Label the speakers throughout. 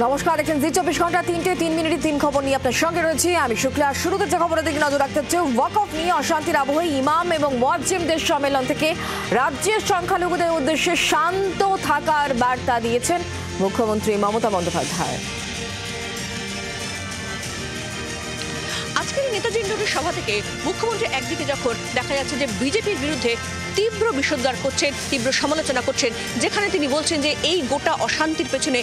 Speaker 1: নমস্কার, দেখছেন জি24 ঘন্টা 3:03 3 খবর নিয়ে আপনার সঙ্গে রয়েছি আমি শুক্লা। শুরুতে যে খবরের দিকে নজর রাখতে হচ্ছে, ওয়াকফ নিয়ে অশান্তির আবহে ইমাম এবং মুয়াজ্জিমদের সম্মেলন থেকে রাজ্যের সংখ্যালঘুদের উদ্দেশ্যে শান্ত থাকার বার্তা দিয়েছেন মুখ্যমন্ত্রী মমতা বন্দ্যোপাধ্যায়।
Speaker 2: আজকের নেতাজি ইন্ডোরের সভা থেকে মুখ্যমন্ত্রী একদিকে যখন দেখা যাচ্ছে যে বিজেপির বিরুদ্ধে তীব্র বিষোদ্গার করছেন, তীব্র সমালোচনা করছেন, যেখানে তিনি বলছেন যে এই গোটা অশান্তির পেছনে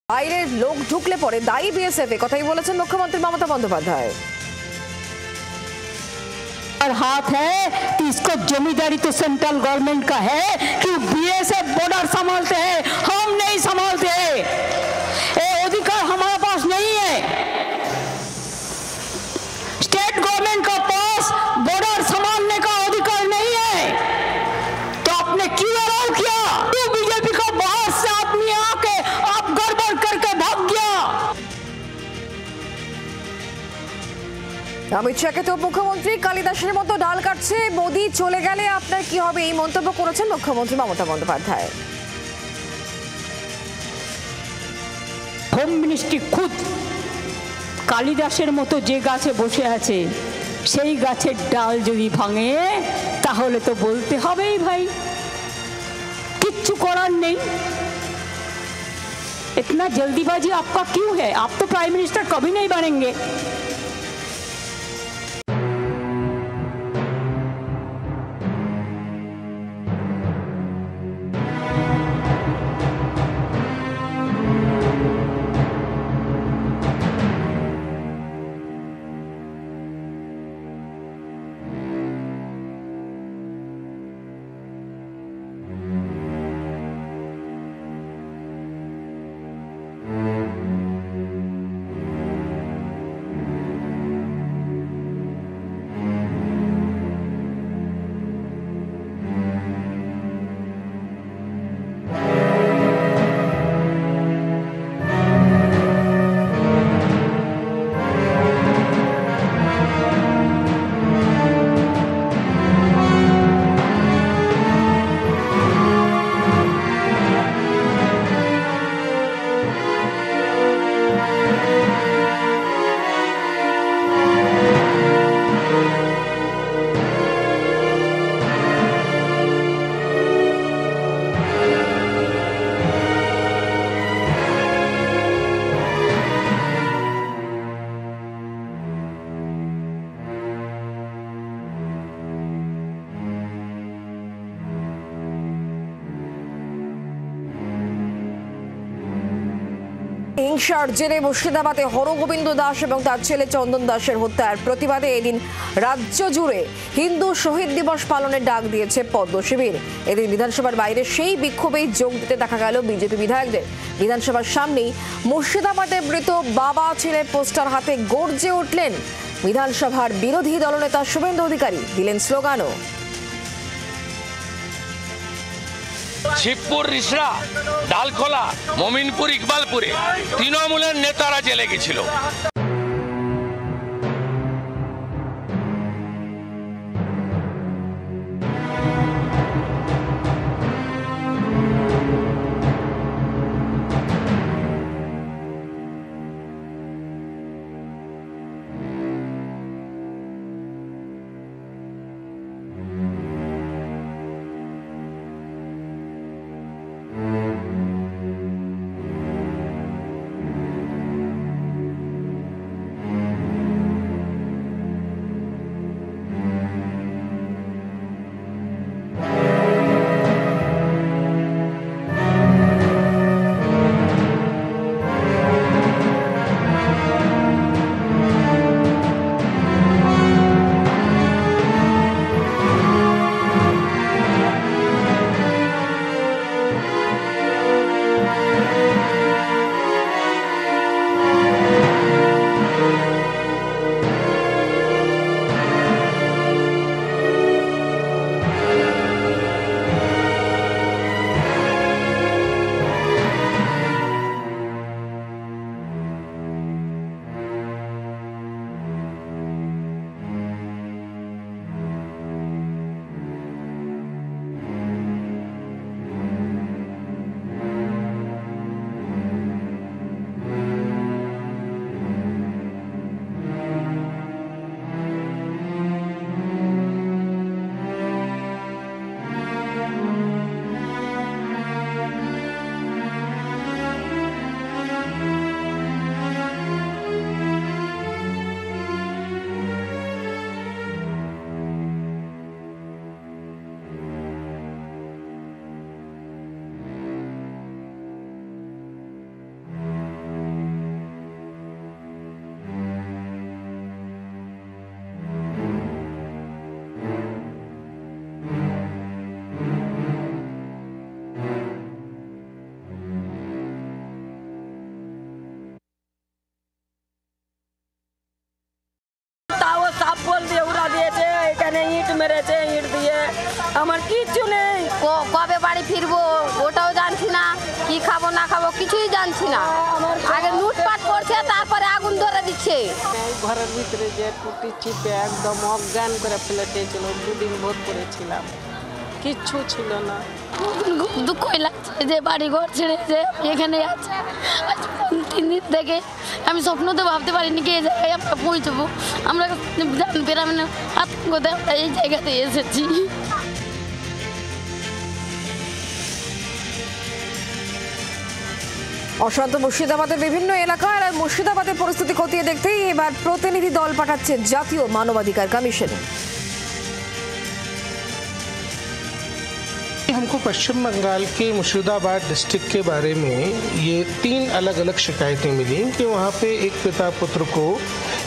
Speaker 1: বাইরের লোক ঢুকলে পরে দায়ী বিএসএফ, কথাই বলেছেন মুখ্যমন্ত্রী মমতা বন্দ্যোপাধ্যায়।
Speaker 3: हाथ है कि इसको जमींदारी तो सेंट्रल गवर्नमेंट का है कि बीएसएफ बॉर्डर संभालते हैं, हम नहीं संभालते हैं। ये अधिकार हमारे पास नहीं है। स्टेट गवर्नमेंट का पास बॉर्डर संभालने का अधिकार नहीं है। तो आपने क्यों अलाउ किया? क्यों बीजेपी का बाहर से आदमी आके आप गड़बड़ करके भाग गया?
Speaker 1: অমিত শাহকে তো মুখ্যমন্ত্রী কালিদাসের মতো ডাল কাটছে, মোদি চলে গেলে আপনার কি হবে, এই মন্তব্য করেছেন মুখ্যমন্ত্রী মমতা বন্দ্যোপাধ্যায়।
Speaker 3: হোম মিনিস্ট্রি খুদ কালিদাসের মতো যে গাছে বসে আছে, সেই গাছের ডাল যদি ভাঙে তাহলে তো বলতে হবেই ভাই, কিচ্ছু করার নেই। इतना जल्दीबाजी आपका क्यों है? आप तो प्राइम मिनिस्टर कभी नहीं बनेंगे।
Speaker 1: হিংসার জেরে মুর্শিদাবাদে হরগোবিন্দ দাস এবং তার ছেলে চন্দন দাসের হত্যার প্রতিবাদে এদিন রাজ্য জুড়ে হিন্দু শহীদ দিবস পালনের ডাক দিয়েছে পদ্ম শিবির। এদিন বিধানসভার বাইরে সেই বিক্ষোভেই যোগ দিতে দেখা গেল বিজেপি বিধায়কদের। বিধানসভার সামনেই মুর্শিদাবাদে মৃত বাবা ছেলের পোস্টার হাতে গর্জে উঠলেন বিধানসভার বিরোধী দলনেতা শুভেন্দু অধিকারী, দিলেন স্লোগানও।
Speaker 4: শিবপুর, রিসরা, ডালখোলা, মমিনপুর, ইকবালপুরে তৃণমূলের নেতারা জেলে গেছিল।
Speaker 5: মেরেছে, ইট দিয়ে আমার কিচ্ছু নেই।
Speaker 6: কবে বাড়ি ফিরবো ওটাও জানছি না, কি খাবো না খাবো কিছুই জানছি না। আগে লুটপাট করছে, তারপরে আগুন ধরে দিচ্ছে।
Speaker 5: ঘরের ভিতরে যে টুটি চিপে একদম অজ্ঞান করে ফেলে দিয়েছিল, দুদিন ভোর করেছিলাম, কিচ্ছু ছিল না।
Speaker 6: দুঃখই লাগছে যে বাড়ি ঘর ছেড়ে যে এখানে আছে। আজ 3 দিন থেকে আমি স্বপ্নতে ভাবতে পারিনি কি এই জায়গায় আমরা পৌঁছবো। আমরা জানতে পারি না আতঙ্কতে আমরা এই জায়গাতে এসেছি।
Speaker 1: অশান্ত মুর্শিদাবাদের বিভিন্ন এলাকায়, আর মুর্শিদাবাদের পরিস্থিতি খতিয়ে দেখতেই এবার প্রতিনিধি দল পাঠাচ্ছে জাতীয় মানবাধিকার কমিশন।
Speaker 7: हमको पश्चिम बंगाल के मुर्शिदाबाद डिस्ट्रिक्ट के बारे में ये 3 अलग अलग शिकायतें मिली कि वहाँ पे एक पिता पुत्र को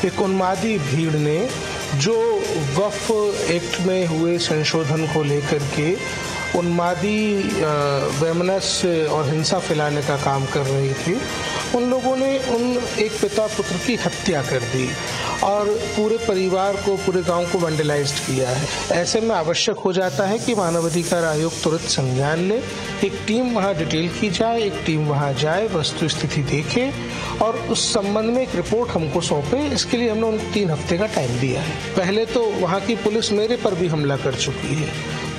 Speaker 7: एक उन्मादी भीड़ ने, जो वक्फ एक्ट में हुए संशोधन को लेकर के उन्मादी वेमनस और हिंसा फैलाने का काम कर रही थी, उन लोगों ने उन एक पिता पुत्र की हत्या कर दी और पूरे परिवार को, पूरे गांव को वैंडलाइज्ड किया है। ऐसे में आवश्यक हो जाता है कि मानवाधिकार आयोग तुरंत संज्ञान ले, एक टीम वहां डिटेल की जाए, एक टीम वहां जाए, वस्तु स्थिति देखे और उस संबंध में एक रिपोर्ट हमको सौंपे। इसके लिए हमने उनको 3 हफ्ते का टाइम दिया है। पहले तो वहां की पुलिस मेरे पर भी हमला कर चुकी है,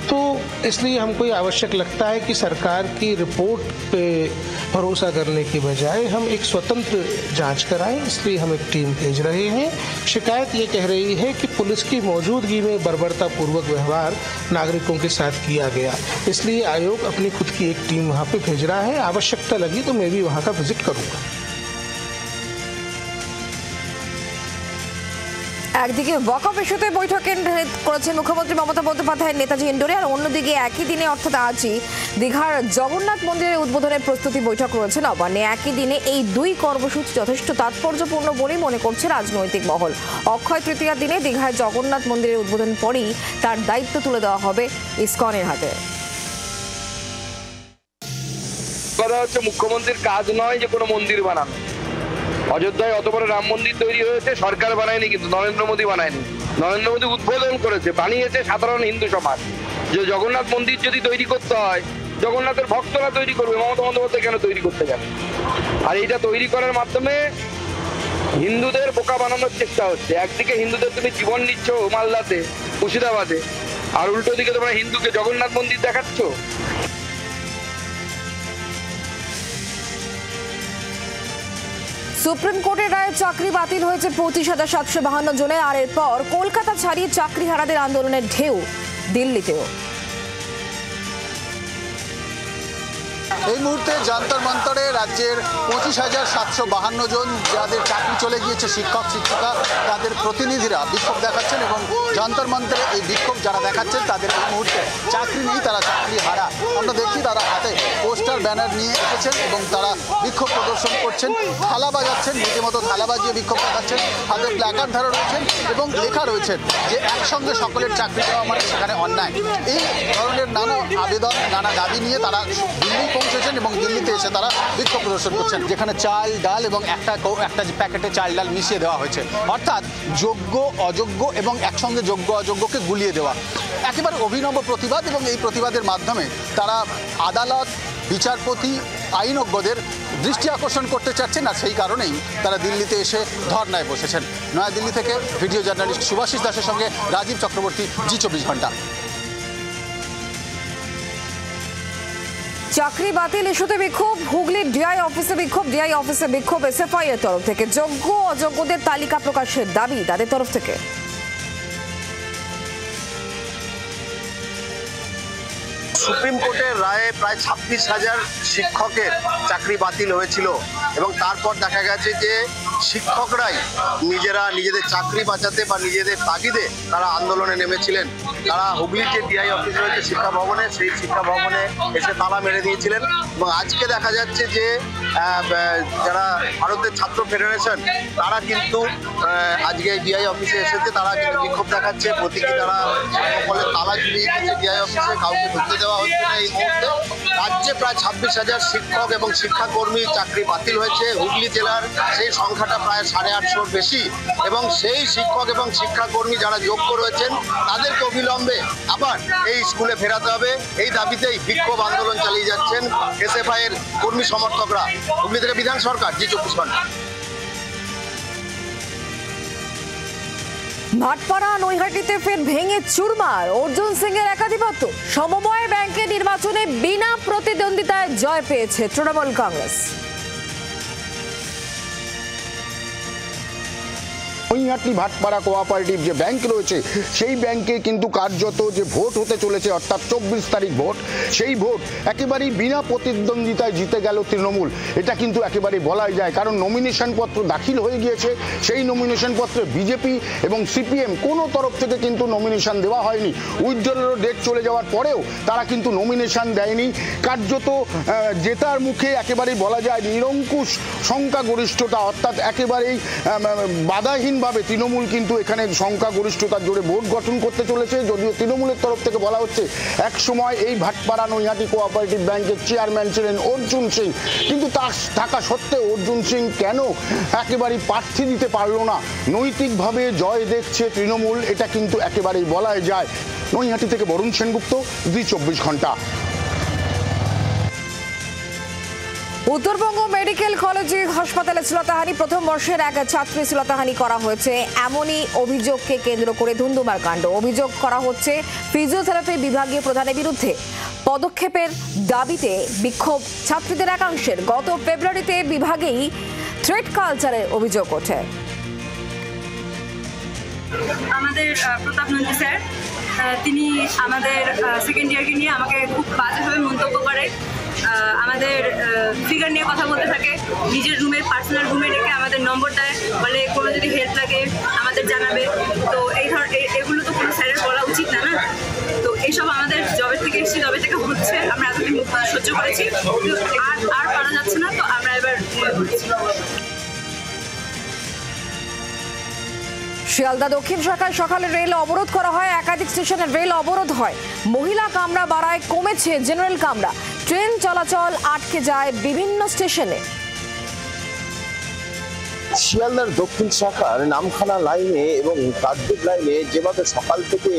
Speaker 7: तो इसलिए हमको ये आवश्यक लगता है कि सरकार की रिपोर्ट पे भरोसा करने की बजाय हम एक स्वतंत्र जांच कराएं। इसलिए हम एक टीम भेज रहे हैं। शिकायत ये कह रही है कि पुलिस की मौजूदगी में बर्बरतापूर्वक व्यवहार नागरिकों के साथ किया गया, इसलिए आयोग अपनी खुद की एक टीम वहाँ पे भेज रहा है। आवश्यकता लगी तो मैं भी वहाँ का विजिट करूँगा।
Speaker 1: একদিকে ওয়াকফ ইস্যুতে বৈঠক করেছেন মুখ্যমন্ত্রী মমতা বন্দ্যোপাধ্যায় নেতাজি ইন্ডোরে, আর অন্যদিকে একই দিনে অর্থাৎ আজই দীঘার জগন্নাথ মন্দিরের উদ্বোধনের প্রস্তুতি বৈঠক রয়েছে নবান্নে। একই দিনে এই দুই কর্মসূচি যথেষ্ট তাৎপর্যপূর্ণ বলেই মনে করছে রাজনৈতিক মহল। অক্ষয় তৃতীয়ার দিনে দীঘায় জগন্নাথ মন্দিরের উদ্বোধন পরেই তার দায়িত্ব তুলে দেওয়া হবে ইসকনের হাতে।
Speaker 4: কথা হচ্ছে মুখ্যমন্ত্রীর কাজ নয় যে কোনো মন্দির বানানো। অযোধ্যায় অত বড় রাম মন্দির তৈরি হয়েছে, সরকার বানায়নি, কিন্তু নরেন্দ্র মোদী বানায়নি। নরেন্দ্র মোদী উদ্বোধন করেছে, বানিয়েছে সাধারণ হিন্দু সমাজ। যে জগন্নাথ মন্দির যদি তৈরি করতে হয়, জগন্নাথের ভক্তরা তৈরি করবে, মমতা বন্দ্যোপাধ্যায় কেন তৈরি করতে যাবে? আর এইটা তৈরি করার মাধ্যমে হিন্দুদের বোকা বানানোর চেষ্টা হচ্ছে। একদিকে হিন্দুদের তুমি জীবন নিচ্ছ মালদাতে, মুর্শিদাবাদে, আর উল্টো দিকে তোমরা হিন্দুকে জগন্নাথ মন্দির দেখাচ্ছ।
Speaker 1: সুপ্রিম কোর্টের রায়ে চাকরি বাতিল হয়েছে 25,752 জনের, আর এরপর কলকাতা ছাড়িয়ে চাকরিহারাদের আন্দোলনের ঢেউ দিল্লিতেও।
Speaker 8: এই মুহূর্তে যন্তর মন্তরে রাজ্যের 25,752 জন যাদের চাকরি চলে গিয়েছে, শিক্ষক শিক্ষিকা, তাদের প্রতিনিধিরা বিক্ষোভ দেখাচ্ছেন এবং যন্তর মন্তরে এই বিক্ষোভ যারা দেখাচ্ছেন তাদের এই মুহূর্তে চাকরি নেই, তারা চাকরি হারা। আমরা দেখছি তারা হাতে পোস্টার ব্যানার নিয়ে এসেছেন এবং তারা বিক্ষোভ প্রদর্শন করছেন, থালা বাজাচ্ছেন, রীতিমতো থালা বাজিয়ে বিক্ষোভ দেখাচ্ছেন, হাতে প্ল্যাকার্ড ধরা রয়েছেন এবং লেখা রয়েছেন যে একসঙ্গে সকলের চাকরি দেওয়া মানে সেখানে অন্যায়। এই ধরনের নানা আবেদন, নানা দাবি নিয়ে তারা দিল্লি পৌঁছেছেন এবং দিল্লিতে এসে তারা বিক্ষোভ প্রদর্শন করছেন, যেখানে চাল ডাল এবং একটা প্যাকেটে চাল ডাল মিশিয়ে দেওয়া হয়েছে, অর্থাৎ যোগ্য অযোগ্য এবং একসঙ্গে যোগ্য অযোগ্যকে গুলিয়ে দেওয়া। একেবারে অভিনব প্রতিবাদ এবং এই প্রতিবাদের মাধ্যমে তারা আদালত, বিচারপতি, আইনজ্ঞদের দৃষ্টি আকর্ষণ করতে চাচ্ছেন, আর সেই কারণেই তারা দিল্লিতে এসে ধর্নায় বসেছেন। নয়াদিল্লি থেকে ভিডিও জার্নালিস্ট সুভাষিস দাসের সঙ্গে রাজীব চক্রবর্তী, জি24 ঘন্টা।
Speaker 1: চাকরি বাতিল ইস্যুতে বিক্ষোভ, হুগলির ডিআই অফিসে বিক্ষোভ, ডিআই অফিসে বিক্ষোভ এসএফআই এর তরফ থেকে। যোগ্য অযোগ্যদের তালিকা প্রকাশের দাবি তাদের তরফ থেকে।
Speaker 9: সুপ্রিম কোর্টের রায়ে প্রায় 26,000 শিক্ষকের চাকরি বাতিল হয়েছিল এবং তারপর দেখা গেছে যে শিক্ষকরাই নিজেদের চাকরি বাঁচাতে বা নিজেদের তাগিদে তারা আন্দোলনে নেমেছিলেন। তারা হুগলির যে ডিআই অফিস রয়েছে শিক্ষা ভবনে, সেই শিক্ষা ভবনে এসে তালা মেরে দিয়েছিলেন এবং আজকে দেখা যাচ্ছে যে যারা ভারতের ছাত্র ফেডারেশন তারা কিন্তু আজকে ডিআই অফিসে এসেছে, তারা কিন্তু বিক্ষোভ দেখাচ্ছে, প্রতীকী তারা সকলে তালা ঝুলিয়ে দিচ্ছে ডিআই অফিসে, কাউকে ঢুকতে দেওয়া হচ্ছে না। এই মুহূর্তে রাজ্যে প্রায় 26,000 শিক্ষক এবং শিক্ষাকর্মী চাকরি বাতিল হয়েছে। হুগলি জেলার সেই সংখ্যাটা প্রায় 850-র বেশি এবং সেই শিক্ষক এবং শিক্ষাকর্মী যারা যোগ্য রয়েছেন তাদেরকে অবিলম্বে আবার এই স্কুলে ফেরাতে হবে। এই দাবিতেই বিক্ষোভ আন্দোলন চালিয়ে যাচ্ছেন এসএফআই এর কর্মী সমর্থকরা। হুগলি থেকে বিধান সরকার, জি24 ঘন্টা।
Speaker 1: ভাটপাড়া নৈহাটিতে ফের ভেঙে চুরমার অর্জুন সিং এর একাধিপত্য। সমবায় ব্যাংকের নির্বাচনে বিনা প্রতিদ্বন্দ্বিতায় জয় পেয়েছে তৃণমূল কংগ্রেস।
Speaker 10: নৈহাটি ভাটপাড়া কোঅপারেটিভ যে ব্যাংক রয়েছে সেই ব্যাংকে কিন্তু কার্যত যে ভোট হতে চলেছে, অর্থাৎ 24 তারিখ ভোট, সেই ভোট একেবারেই বিনা প্রতিদ্বন্দ্বিতায় জিতে গেল তৃণমূল। এটা কিন্তু একেবারেই বলাই যায়, কারণ নমিনেশন পত্র দাখিল হয়ে গিয়েছে। সেই নমিনেশন পত্রে বিজেপি এবং সিপিএম কোনো তরফ থেকে কিন্তু নমিনেশন দেওয়া হয়নি। উইথড্রলেরও ডেট চলে যাওয়ার পরেও তারা কিন্তু নমিনেশন দেয়নি। কার্যত জেতার মুখে একেবারেই বলা যায় নিরঙ্কুশ সংখ্যাগরিষ্ঠতা, অর্থাৎ একেবারেই বাধাহীন ভাবে তৃণমূল কিন্তু এখানে সংখ্যাগরিষ্ঠতার জোরে ভোট গঠন করতে চলেছে। যদিও তৃণমূলের তরফ থেকে বলা হচ্ছে এক সময় এই ভাটপাড়া নৈহাটি কোঅপারেটিভ ব্যাংকের চেয়ারম্যান ছিলেন অর্জুন সিং, কিন্তু তা থাকা সত্ত্বেও অর্জুন সিং কেন একেবারেই প্রার্থী দিতে পারলো না? নৈতিকভাবে জয় দেখছে তৃণমূল, এটা কিন্তু একেবারেই বলাই যায়। নৈহাটি থেকে বরুণ সেনগুপ্ত, জি24 ঘন্টা।
Speaker 1: উত্তরবঙ্গ মেডিকেল কলেজ হাসপাতালে শ্লীলতাহানি, প্রথম বর্ষের এক ছাত্রী শ্লীলতাহানি করা হয়েছে, এমনই অভিযোগকে কেন্দ্র করে ধুন্ধুমার কাণ্ড। অভিযোগ করা হচ্ছে ফিজিওথেরাপি বিভাগীয় প্রধানের বিরুদ্ধে। পদক্ষেপের দাবিতে বিক্ষোভ ছাত্রীদের একাংশের। গত ফেব্রুয়ারিতে বিভাগেই থ্রেট কালচারের অভিযোগ ওঠে।
Speaker 11: আমাদের প্রতাপ নন্দী স্যার, তিনি আমাদের সেকেন্ড ইয়ারকে নিয়ে আমাকে খুব বাজেভাবে মন্তব্য করে। আমাদের ফিগার নিয়ে কথা বলতে থাকে, নিজের রুমে পার্সোনাল রুমে রেখে আমাদের নম্বর দেয়, বলে কোনো যদি হেল্প লাগে আমাদের জানাবে। তো এগুলো তো কোনো স্যারের বলা উচিত না, না? তো এইসব আমাদের জবের থেকে এসেছি, জবে থেকে হচ্ছে, আমরা এতদিন সহ্য করেছি, আর পারা যাচ্ছে না, তো আমরা এবার মনে করছি।
Speaker 1: শিয়ালদা দক্ষিণ শাখায় সকালে রেল অবরোধ করা হয়, একাধিক স্টেশনে রেল অবরোধ হয়। মহিলা কামরা বাড়ায়, কমেছে জেনারেল কামরা। ট্রেন চলাচল আটকে যায় বিভিন্ন স্টেশনে।
Speaker 12: শিয়ালদার দক্ষিণ শাখার নামখানা লাইনে এবং কাকদ্বীপ লাইনে যেভাবে সকাল থেকে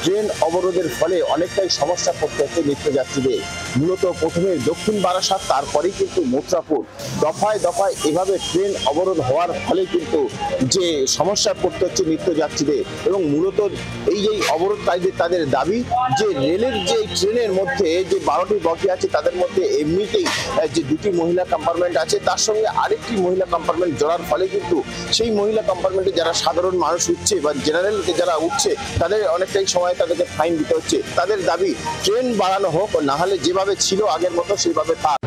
Speaker 12: ট্রেন অবরোধের ফলে অনেকটাই সমস্যা করতে হচ্ছে নিত্যযাত্রীদের। মূলত প্রথমে দক্ষিণ বারাসাত, তারপরেই কিন্তু মথুরাপুর, দফায় দফায় এভাবে ট্রেন অবরোধ হওয়ার ফলে কিন্তু যে সমস্যা করতে হচ্ছে নিত্যযাত্রীদের। এবং মূলত এই যে অবরোধকারীদের তাদের দাবি যে রেলের যে ট্রেনের মধ্যে যে 12টি বগি আছে তাদের মধ্যে এমনিতেই যে 2টি মহিলা কম্পার্টমেন্ট আছে, তার সঙ্গে আরেকটি মহিলা কম্পার্টমেন্ট জড়ার ফলে কিন্তু সেই মহিলা কম্পার্টমেন্টে যারা সাধারণ মানুষ উঠছে বা জেনারেল যারা উঠছে তাদের অনেকটাই সময় তাদেরকে ফাইন দিতে হচ্ছে। তাদের দাবি ট্রেন বাড়ানো হোক, না হলে যেভাবে ছিল আগের মতো সেইভাবে থাক।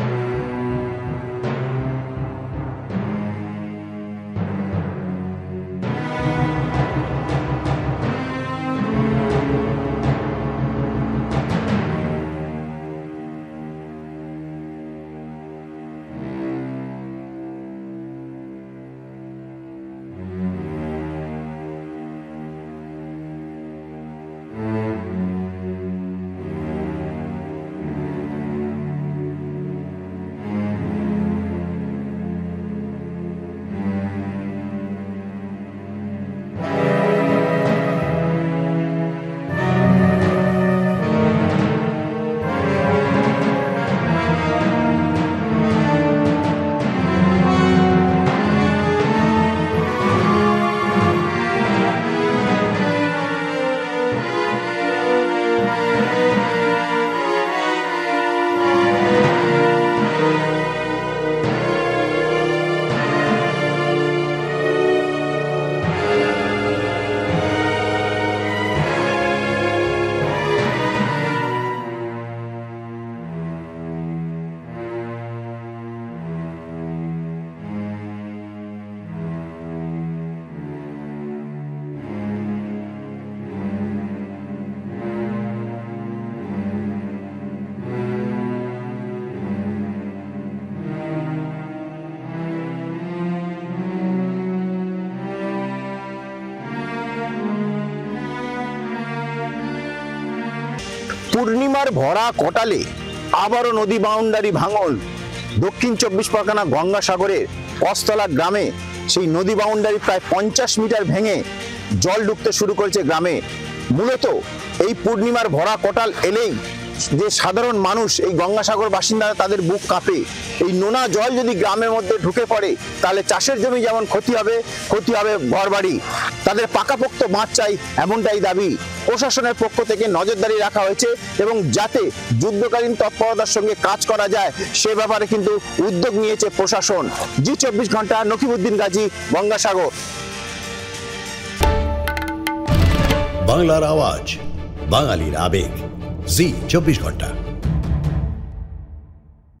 Speaker 12: পূর্ণিমার ভরা কটালে আবারও নদী বাউন্ডারি ভাঙন। দক্ষিণ 24 পরগনা গঙ্গাসাগরের কস্তলা গ্রামে সেই নদী বাউন্ডারি প্রায় 50 মিটার ভেঙে জল ঢুকতে শুরু করেছে গ্রামে। মূলত এই পূর্ণিমার ভরা কটাল এলেই যে সাধারণ মানুষ, এই গঙ্গাসাগর বাসিন্দারা, তাদের বুক কাঁপে। এই নোনা জল যদি গ্রামের মধ্যে ঢুকে পড়ে তাহলে চাষের জমি যেমন ক্ষতি হবে ঘরবাড়ি। তাদের পাকাপোক্ত বাঁধ চাই, এমনটাই দাবি। প্রশাসনের পক্ষ থেকে নজরদারি রাখা হয়েছে এবং যাতে যুদ্ধকালীন তৎপরতার সঙ্গে কাজ করা যায় সে ব্যাপারে কিন্তু উদ্যোগ নিয়েছে প্রশাসন। জি 24 ঘন্টা, নকিবউদ্দিন গাজী, গঙ্গাসাগর।
Speaker 13: বাংলার আওয়াজ, বাঙালির আবেগ, জি 24 ঘন্টা।